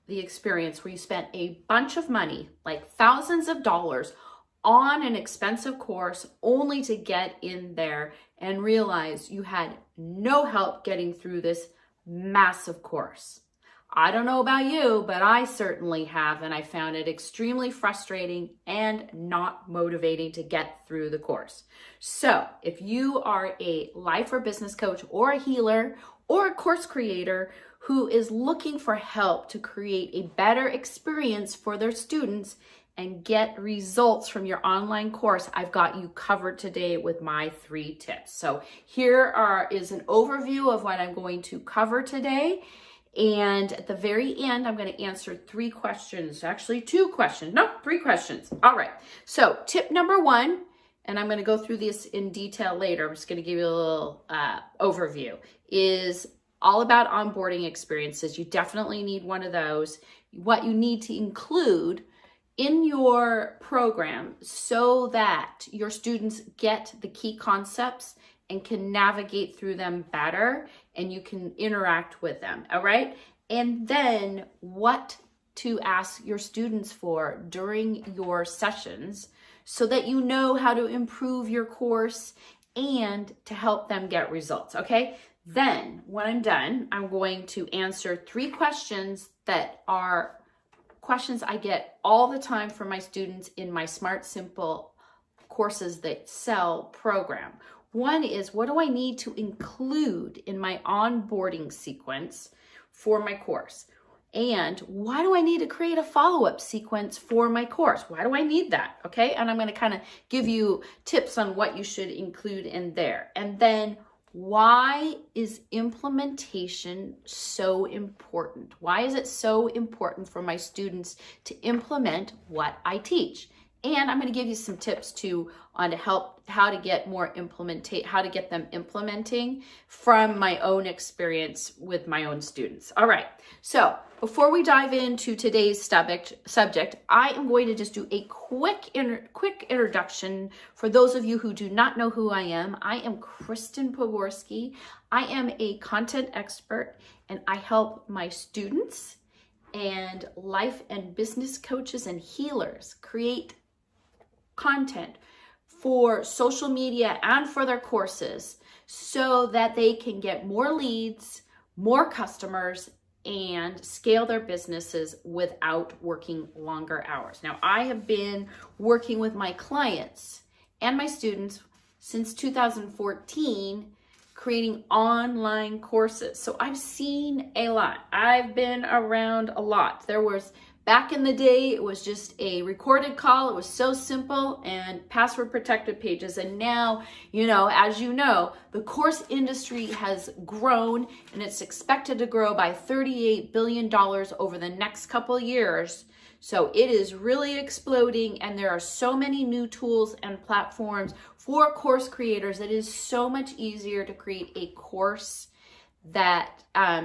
the experience where you spent a bunch of money, like thousands of dollars, on an expensive course only to get in there and realize you had no help getting through this massive course? I don't know about you, but I certainly have, and I found it extremely frustrating and not motivating to get through the course. So if you are a life or business coach or a healer or a course creator who is looking for help to create a better experience for their students and get results from your online course, I've got you covered today with my 3 tips. So here is an overview of what I'm going to cover today. And at the very end, I'm going to answer 3 questions, actually 2 questions, no, 3 questions. All right. So tip number 1, and I'm going to go through this in detail later. I'm just going to give you a little overview, is all about onboarding experiences. You definitely need one of those. What you need to include in your program so that your students get the key concepts and can navigate through them better and you can interact with them, all right? And then what to ask your students for during your sessions so that you know how to improve your course and to help them get results, okay? Then when I'm done, I'm going to answer 3 questions that are questions I get all the time from my students in my Smart Simple Courses That Sell program. One is, what do I need to include in my onboarding sequence for my course? And why do I need to create a follow-up sequence for my course? Why do I need that? Okay, and I'm going to kind of give you tips on what you should include in there. And then, why is implementation so important? Why is it so important for my students to implement what I teach? And I'm going to give you some tips too on how to get them implementing from my own experience with my own students. All right. So before we dive into today's subject, I am going to just do a quick introduction for those of you who do not know who I am. I am Kristen Pogorski. I am a content expert, and I help my students and life and business coaches and healers create content for social media and for their courses so that they can get more leads, more customers, and scale their businesses without working longer hours. Now, I have been working with my clients and my students since 2014, creating online courses. So I've seen a lot. I've been around a lot. Back in the day, it was just a recorded call. It was so simple and password protected pages. And now, as you know, the course industry has grown and it's expected to grow by $38 billion over the next couple years. So it is really exploding, and there are so many new tools and platforms for course creators. It is so much easier to create a course that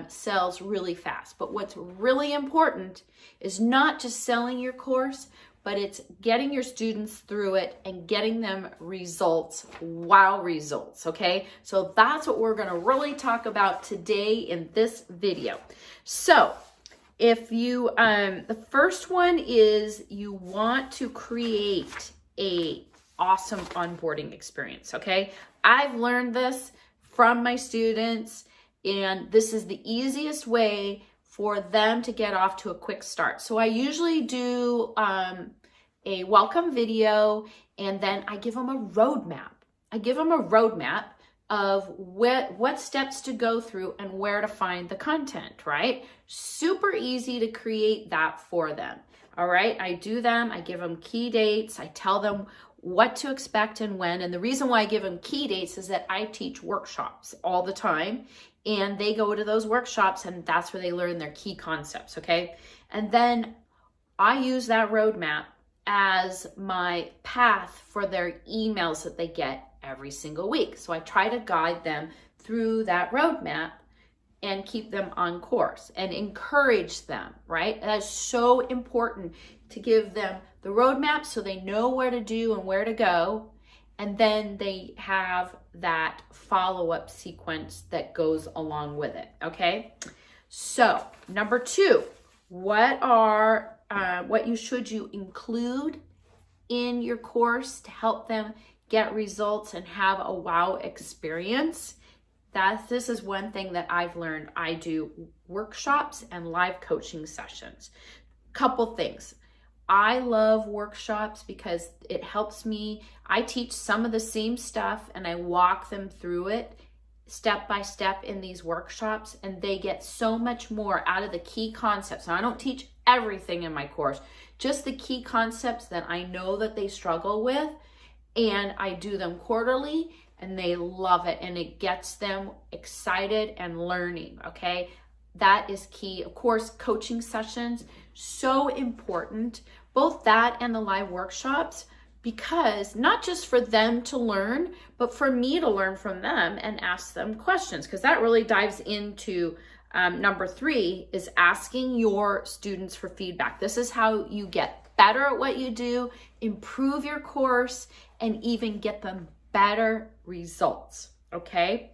sells really fast. But what's really important is not just selling your course, but it's getting your students through it and getting them results, wow results, okay? So that's what we're gonna really talk about today in this video. So if you, the first one is you want to create a awesome onboarding experience, okay? I've learned this from my students, and this is the easiest way for them to get off to a quick start. So I usually do a welcome video, and then I give them a roadmap. I give them a roadmap of what steps to go through and where to find the content, right? Super easy to create that for them. All right, I give them key dates. I tell them what to expect and when. And the reason why I give them key dates is that I teach workshops all the time, and they go to those workshops, and that's where they learn their key concepts, okay? And then I use that roadmap as my path for their emails that they get every single week. So I try to guide them through that roadmap and keep them on course and encourage them, right? That is so important, to give them the roadmap so they know where to do and where to go. And then they have that follow-up sequence that goes along with it, okay? So number 2, what should you include in your course to help them get results and have a wow experience. This is one thing that I've learned. I do workshops and live coaching sessions. Couple things. I love workshops because it helps me. I teach some of the same stuff and I walk them through it step by step in these workshops, and they get so much more out of the key concepts. Now, I don't teach everything in my course, just the key concepts that I know that they struggle with, and I do them quarterly, and they love it, and it gets them excited and learning, okay? That is key. Of course, coaching sessions, so important, both that and the live workshops, because not just for them to learn, but for me to learn from them and ask them questions, because that really dives into number 3 is asking your students for feedback. This is how you get better at what you do, improve your course, and even get them better results, okay?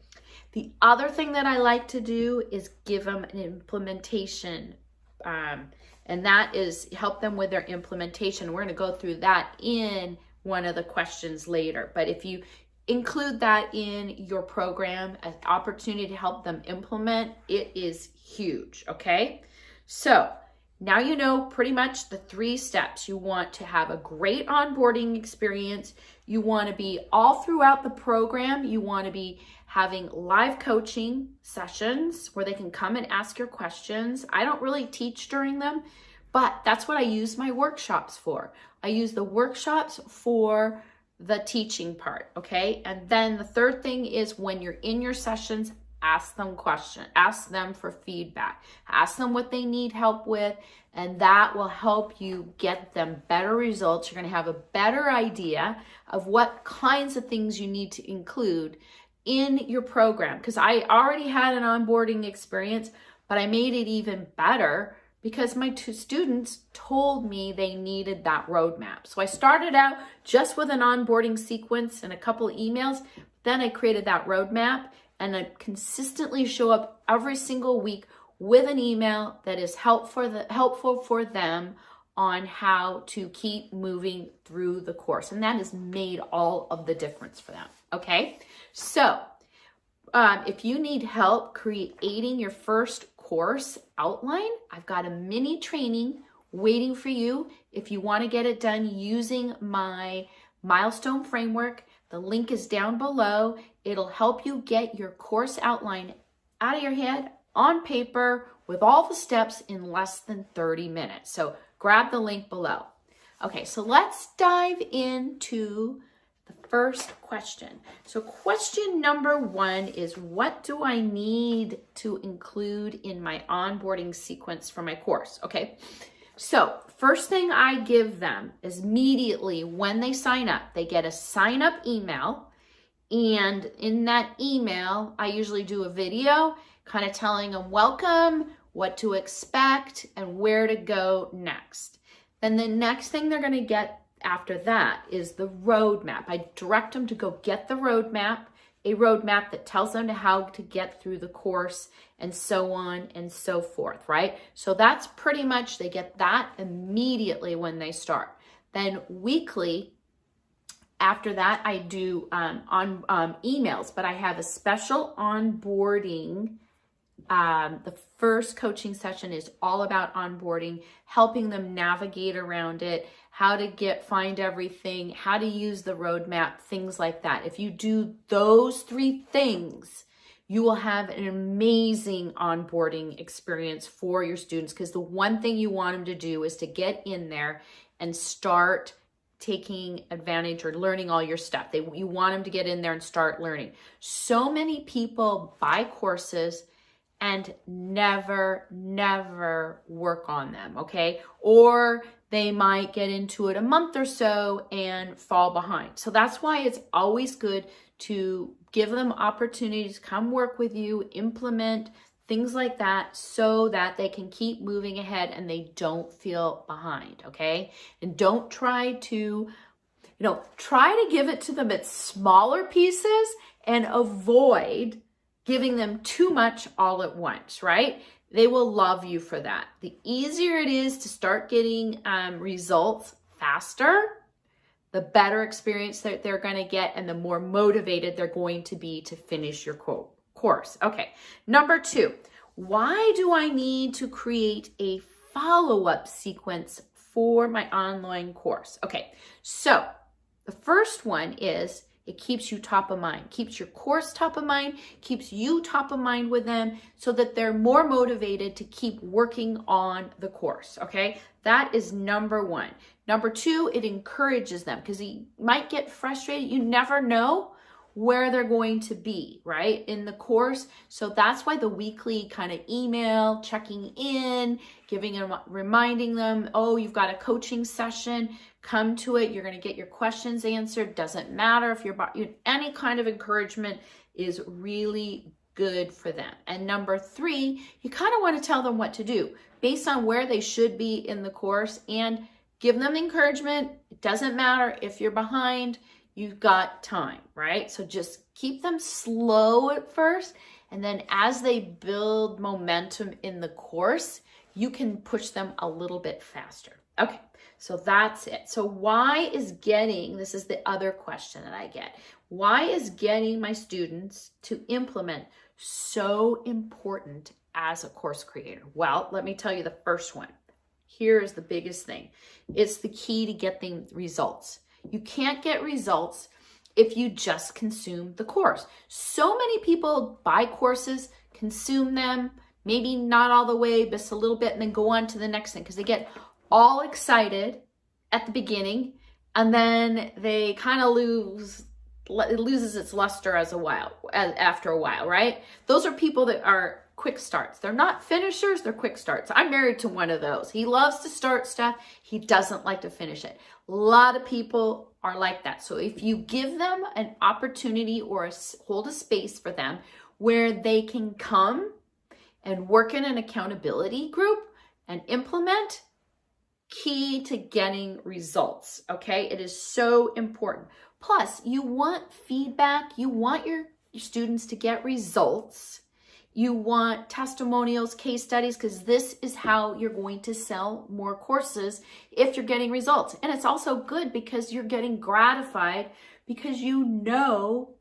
The other thing that I like to do is give them an implementation, and that is help them with their implementation. We're going to go through that in one of the questions later. But if you include that in your program, an opportunity to help them implement, it is huge, okay? So now you know pretty much the 3 steps. You want to have a great onboarding experience. You want to be all throughout the program. You want to be having live coaching sessions where they can come and ask your questions. I don't really teach during them, but that's what I use my workshops for. I use the workshops for the teaching part, okay? And then the third thing is when you're in your sessions, ask them questions, ask them for feedback, ask them what they need help with, and that will help you get them better results. You're going to have a better idea of what kinds of things you need to include in your program, because I already had an onboarding experience, but I made it even better because my 2 students told me they needed that roadmap. So I started out just with an onboarding sequence and a couple of emails. Then I created that roadmap, and I consistently show up every single week with an email that is helpful for them on how to keep moving through the course. And that has made all of the difference for them, okay? So if you need help creating your first course outline, I've got a mini training waiting for you. If you want to get it done using my milestone framework, the link is down below. It'll help you get your course outline out of your head on paper with all the steps in less than 30 minutes. So grab the link below. Okay, so let's dive into the first question. So question number 1 is, what do I need to include in my onboarding sequence for my course? Okay, so first thing I give them is immediately when they sign up, they get a sign up email. And in that email, I usually do a video kind of telling them welcome, what to expect, and where to go next. Then the next thing they're going to get after that is the roadmap. I direct them to go get the roadmap, a roadmap that tells them how to get through the course and so on and so forth, right? So that's pretty much, they get that immediately when they start. Then weekly, after that, I do emails, but I have a special onboarding. The first coaching session is all about onboarding, helping them navigate around it, how to find everything, how to use the roadmap, things like that. If you do those 3 things, you will have an amazing onboarding experience for your students, because the one thing you want them to do is to get in there and start taking advantage or learning all your stuff. You want them to get in there and start learning. So many people buy courses and never work on them, okay? Or they might get into it a month or so and fall behind. So that's why it's always good to give them opportunities to come work with you, implement things like that, so that they can keep moving ahead and they don't feel behind, okay? And don't try to give it to them at smaller pieces and avoid giving them too much all at once, right? They will love you for that. The easier it is to start getting results faster, the better experience that they're going to get and the more motivated they're going to be to finish your course. Okay, number 2, why do I need to create a follow-up sequence for my online course? Okay, so the first one is it keeps you top of mind, keeps your course top of mind, keeps you top of mind with them so that they're more motivated to keep working on the course, okay? That is number 1. Number 2, it encourages them because you might get frustrated. You never know where they're going to be, right, in the course. So that's why the weekly kind of email, checking in, giving them, reminding them, oh, you've got a coaching session, come to it, you're going to get your questions answered. Doesn't matter if any kind of encouragement is really good for them. And number 3, you kind of want to tell them what to do based on where they should be in the course and give them encouragement. It doesn't matter if you're behind, you've got time, right? So just keep them slow at first. And then as they build momentum in the course, you can push them a little bit faster. Okay, so that's it. So why is this is the other question that I get. Why is getting my students to implement so important as a course creator? Well, let me tell you the first one. Here is the biggest thing. It's the key to getting results. You can't get results if you just consume the course. So many people buy courses, consume them, maybe not all the way, just a little bit, and then go on to the next thing because they get all excited at the beginning and then they kind of it loses its luster after a while, right? Those are people that are quick starts. They're not finishers, they're quick starts. I'm married to one of those. He loves to start stuff. He doesn't like to finish it. A lot of people are like that. So if you give them an opportunity or hold a space for them where they can come and work in an accountability group and implement, key to getting results, okay? It is so important. Plus, you want feedback. You want your students to get results. You want testimonials, case studies, because this is how you're going to sell more courses if you're getting results. And it's also good because you're getting gratified because you know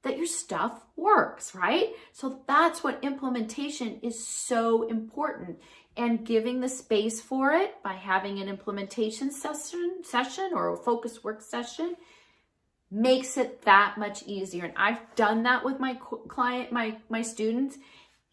that your stuff works, right? So that's what implementation is so important. And giving the space for it by having an implementation session or a focus work session makes it that much easier. And I've done that with my client, my students,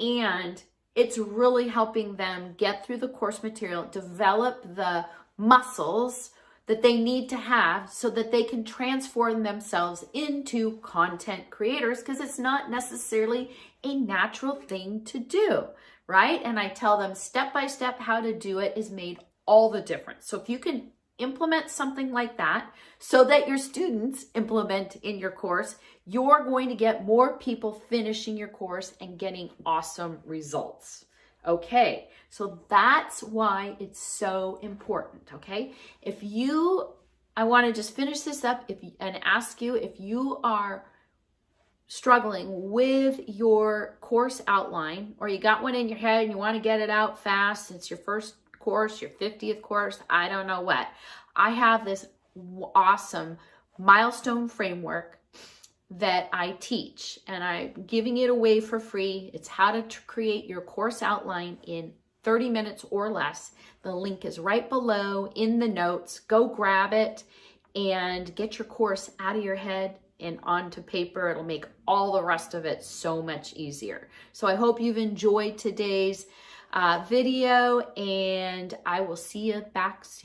and it's really helping them get through the course material, develop the muscles that they need to have so that they can transform themselves into content creators, because it's not necessarily a natural thing to do, right? And I tell them step by step how to do it is made all the difference. So if you can implement something like that so that your students implement in your course, you're going to get more people finishing your course and getting awesome results. Okay, so that's why it's so important, okay? I want to just finish this up and ask you if you are struggling with your course outline, or you got one in your head and you want to get it out fast, it's your first course, your 50th course, I don't know what. I have this awesome milestone framework that I teach, and I'm giving it away for free. It's how to create your course outline in 30 minutes or less. The link is right below in the notes. Go grab it and get your course out of your head and onto paper. It'll make all the rest of it so much easier. So I hope you've enjoyed today's video, and I will see you back soon.